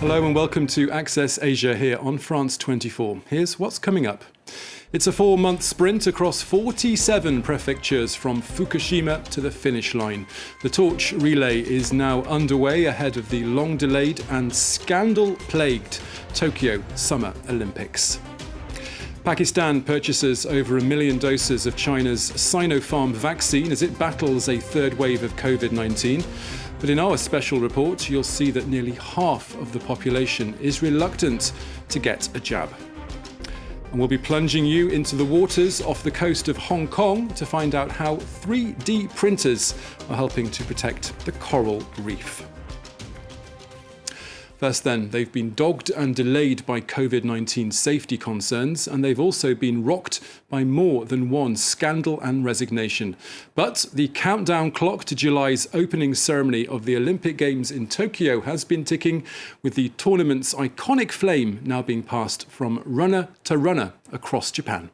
Hello and welcome to Access Asia here on France 24. Here's what's coming up. It's a 4-month sprint across 47 prefectures from Fukushima to the finish line. The torch relay is now underway ahead of the long-delayed and scandal-plagued Tokyo Summer Olympics. Pakistan purchases over 1 million doses of China's Sinopharm vaccine as it battles a third wave of COVID-19. But in our special report, you'll see that nearly half of the population is reluctant to get a jab. And we'll be plunging you into the waters off the coast of Hong Kong to find out how 3D printers are helping to protect the coral reef. First then, they've been dogged and delayed by COVID-19 safety concerns, and they've also been rocked by more than one scandal and resignation. But the countdown clock to July's opening ceremony of the Olympic Games in Tokyo has been ticking, with the tournament's iconic flame now being passed from runner to runner across Japan.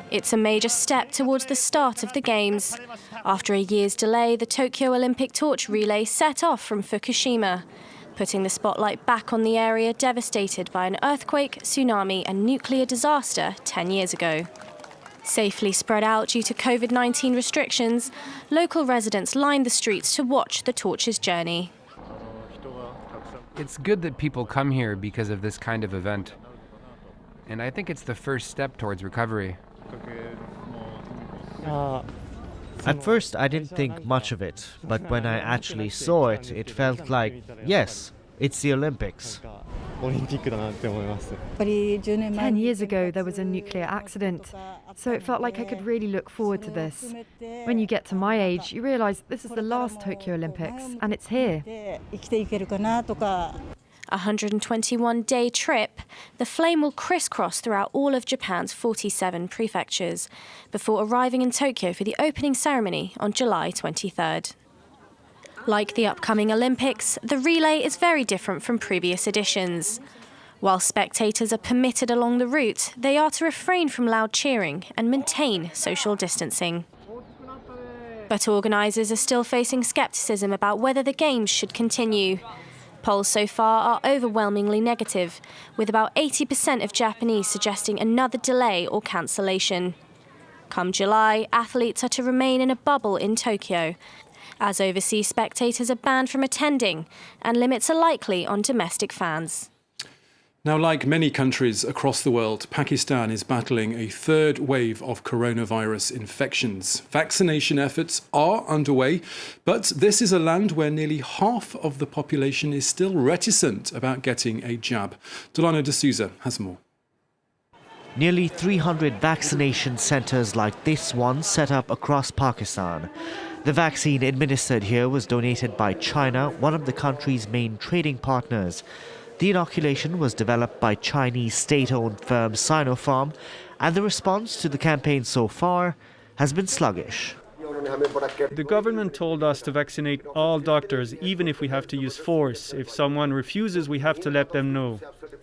It's a major step towards the start of the Games. After a year's delay, the Tokyo Olympic torch relay set off from Fukushima, putting the spotlight back on the area devastated by an earthquake, tsunami and nuclear disaster 10 years ago. Safely spread out due to COVID-19 restrictions, local residents lined the streets to watch the torch's journey. It's good that people come here because of this kind of event. And I think it's the first step towards recovery. At first, I didn't think much of it, but when I actually saw it, it felt like, yes, it's the Olympics. 10 years ago, there was a nuclear accident, so it felt like I could really look forward to this. When you get to my age, you realise this is the last Tokyo Olympics, and it's here. A 121-day trip, the flame will crisscross throughout all of Japan's 47 prefectures before arriving in Tokyo for the opening ceremony on July 23rd. Like the upcoming Olympics, the relay is very different from previous editions. While spectators are permitted along the route, they are to refrain from loud cheering and maintain social distancing. But organisers are still facing scepticism about whether the Games should continue. Polls so far are overwhelmingly negative, with about 80% of Japanese suggesting another delay or cancellation. Come July, athletes are to remain in a bubble in Tokyo, as overseas spectators are banned from attending, and limits are likely on domestic fans. Now, like many countries across the world, Pakistan is battling a third wave of coronavirus infections. Vaccination efforts are underway, but this is a land where nearly half of the population is still reticent about getting a jab. Delano D'Souza has more. Nearly 300 vaccination centres like this one set up across Pakistan. The vaccine administered here was donated by China, one of the country's main trading partners. The inoculation was developed by Chinese state-owned firm Sinopharm, and the response to the campaign so far has been sluggish. The government told us to vaccinate all doctors, even if we have to use force. If someone refuses, we have to let them know.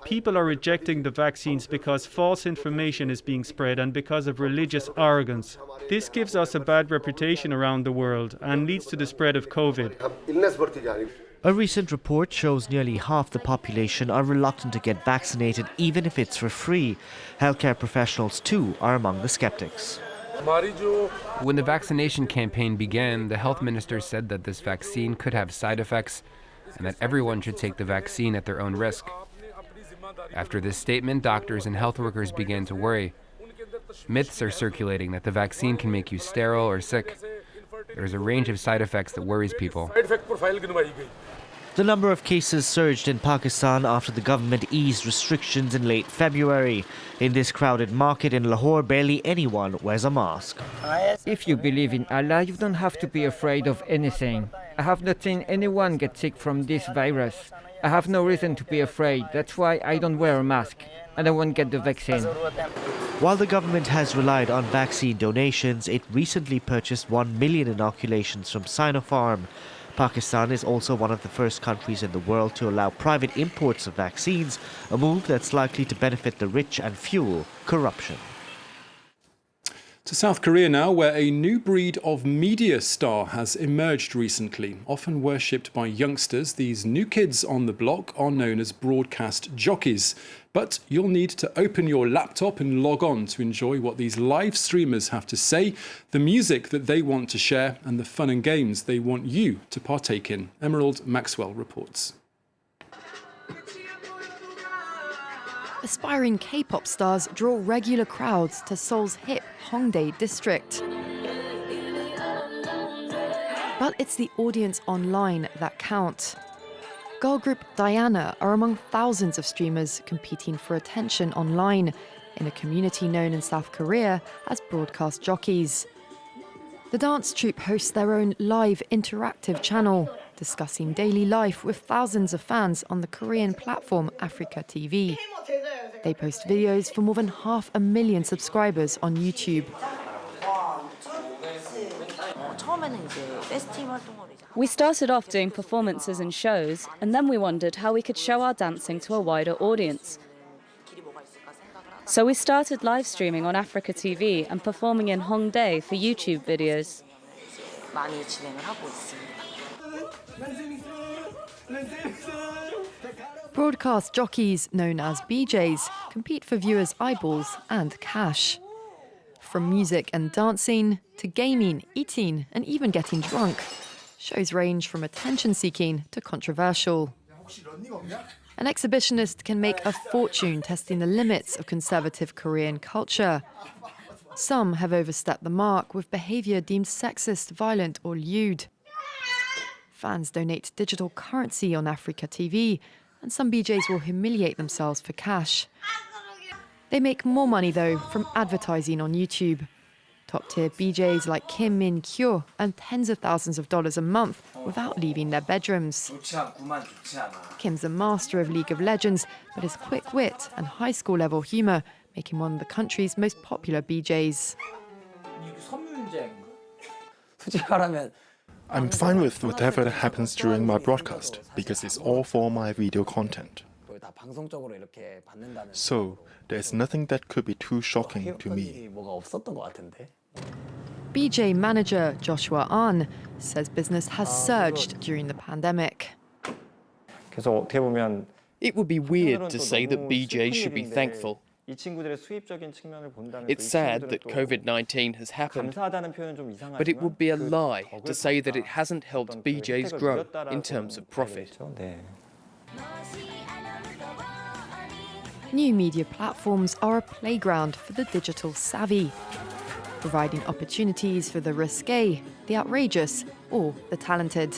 People are rejecting the vaccines because false information is being spread and because of religious arrogance. This gives us a bad reputation around the world and leads to the spread of COVID. A recent report shows nearly half the population are reluctant to get vaccinated, even if it's for free. Healthcare professionals, too, are among the skeptics. When the vaccination campaign began, the health minister said that this vaccine could have side effects and that everyone should take the vaccine at their own risk. After this statement, doctors and health workers began to worry. Myths are circulating that the vaccine can make you sterile or sick. There's a range of side effects that worries people. The number of cases surged in Pakistan after the government eased restrictions in late February. In this crowded market in Lahore, barely anyone wears a mask. If you believe in Allah, you don't have to be afraid of anything. I have not seen anyone get sick from this virus. I have no reason to be afraid. That's why I don't wear a mask. And I won't get the vaccine. While the government has relied on vaccine donations, it recently purchased 1 million inoculations from Sinopharm. Pakistan is also one of the first countries in the world to allow private imports of vaccines, a move that's likely to benefit the rich and fuel corruption. To South Korea now, where a new breed of media star has emerged recently. Often worshipped by youngsters, these new kids on the block are known as broadcast jockeys. But you'll need to open your laptop and log on to enjoy what these live streamers have to say, the music that they want to share, and the fun and games they want you to partake in. Emerald Maxwell reports. Aspiring K-pop stars draw regular crowds to Seoul's hip Hongdae district. But it's the audience online that count. Girl group Diana are among thousands of streamers competing for attention online in a community known in South Korea as broadcast jockeys. The dance troupe hosts their own live interactive channel, discussing daily life with thousands of fans on the Korean platform Africa TV. They post videos for more than 500,000 subscribers on YouTube. We started off doing performances and shows, and then we wondered how we could show our dancing to a wider audience. So we started live streaming on Africa TV and performing in Hongdae for YouTube videos. Broadcast jockeys, known as BJs, compete for viewers' eyeballs and cash. From music and dancing to gaming, eating, and even getting drunk, shows range from attention-seeking to controversial. An exhibitionist can make a fortune testing the limits of conservative Korean culture. Some have overstepped the mark with behavior deemed sexist, violent, or lewd. Fans donate digital currency on Africa TV, and some BJs will humiliate themselves for cash. They make more money, though, from advertising on YouTube. Top-tier BJs like Kim Min-kyo earn tens of thousands of dollars a month without leaving their bedrooms. Kim's a master of League of Legends, but his quick wit and high school-level humour make him one of the country's most popular BJs. I'm fine with whatever happens during my broadcast, because it's all for my video content. So, there's nothing that could be too shocking to me. BJ manager Joshua Ahn says business has surged during the pandemic. It would be weird to say that BJs should be thankful. It's sad that COVID-19 has happened, but it would be a lie to say that it hasn't helped BJs grow in terms of profit. New media platforms are a playground for the digital savvy, providing opportunities for the risque, the outrageous, or the talented.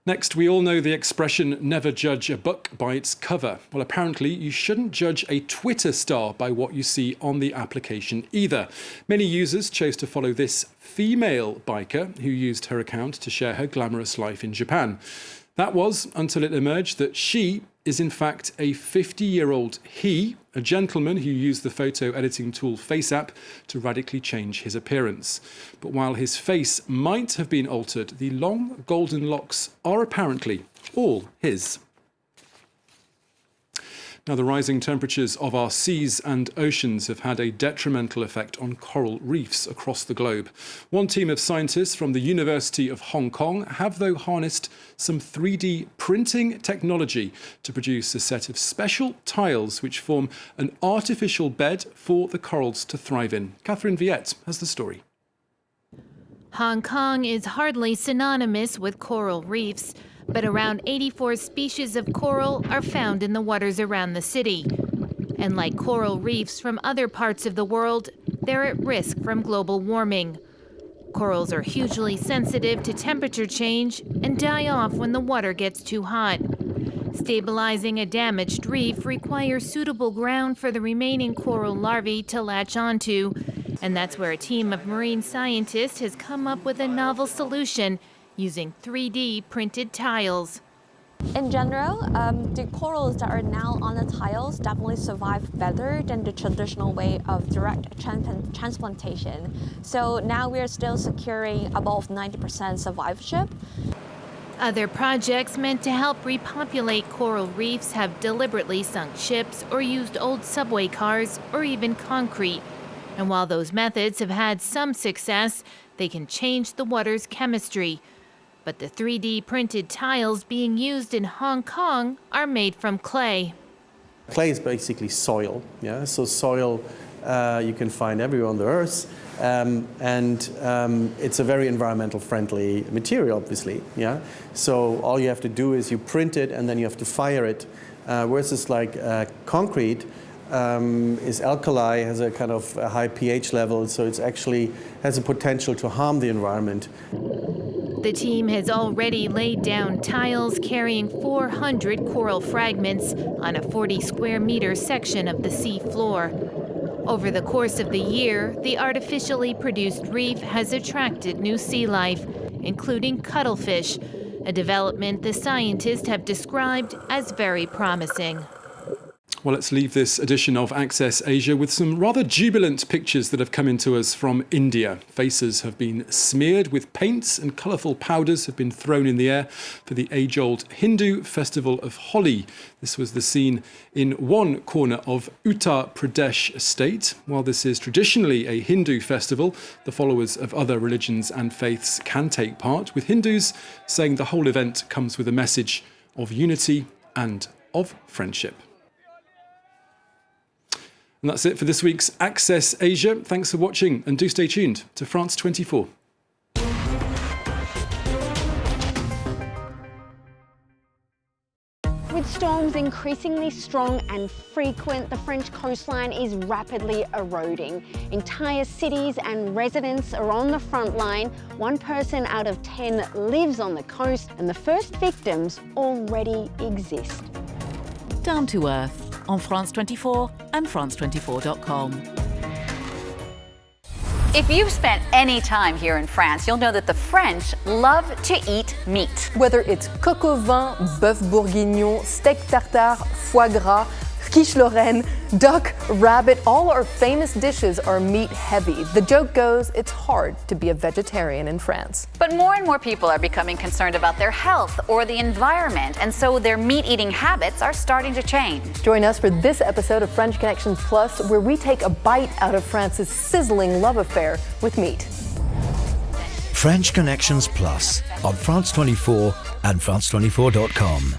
Next, we all know the expression, never judge a book by its cover. Well, apparently you shouldn't judge a Twitter star by what you see on the application either. Many users chose to follow this female biker who used her account to share her glamorous life in Japan. That was until it emerged that she is in fact a 50-year-old he, a gentleman who used the photo editing tool FaceApp to radically change his appearance. But while his face might have been altered, the long golden locks are apparently all his. Now, the rising temperatures of our seas and oceans have had a detrimental effect on coral reefs across the globe. One team of scientists from the University of Hong Kong have, though, harnessed some 3D printing technology to produce a set of special tiles which form an artificial bed for the corals to thrive in. Catherine Viette has the story. Hong Kong is hardly synonymous with coral reefs, but around 84 species of coral are found in the waters around the city. And like coral reefs from other parts of the world, they're at risk from global warming. Corals are hugely sensitive to temperature change and die off when the water gets too hot. Stabilizing a damaged reef requires suitable ground for the remaining coral larvae to latch onto, and that's where a team of marine scientists has come up with a novel solution using 3D printed tiles. In general, the corals that are now on the tiles definitely survive better than the traditional way of direct transplantation. So now we are still securing above 90% survivorship. Other projects meant to help repopulate coral reefs have deliberately sunk ships or used old subway cars or even concrete. And while those methods have had some success, they can change the water's chemistry. But the 3D printed tiles being used in Hong Kong are made from clay. Clay is basically soil, yeah. So soil you can find everywhere on the earth, and it's a very environmental friendly material, obviously, yeah. So all you have to do is you print it and then you have to fire it. Whereas it's like concrete is alkali, has a kind of a high pH level, so it's actually has a potential to harm the environment. The team has already laid down tiles carrying 400 coral fragments on a 40 square meter section of the sea floor. Over the course of the year, the artificially produced reef has attracted new sea life, including cuttlefish, a development the scientists have described as very promising. Well, let's leave this edition of Access Asia with some rather jubilant pictures that have come into us from India. Faces have been smeared with paints and colourful powders have been thrown in the air for the age-old Hindu festival of Holi. This was the scene in one corner of Uttar Pradesh state. While this is traditionally a Hindu festival, the followers of other religions and faiths can take part, with Hindus saying the whole event comes with a message of unity and of friendship. And that's it for this week's Access Asia. Thanks for watching and do stay tuned to France 24. With storms increasingly strong and frequent, the French coastline is rapidly eroding. Entire cities and residents are on the front line. 1 person out of 10 lives on the coast, and the first victims already exist. Down to Earth on France 24 and France24.com. If you've spent any time here in France, you'll know that the French love to eat meat. Whether it's coq au vin, bœuf bourguignon, steak tartare, foie gras, quiche Lorraine, duck, rabbit, all our famous dishes are meat heavy. The joke goes, it's hard to be a vegetarian in France. But more and more people are becoming concerned about their health or the environment, and so their meat-eating habits are starting to change. Join us for this episode of French Connections Plus, where we take a bite out of France's sizzling love affair with meat. French Connections Plus on France 24 and France24.com.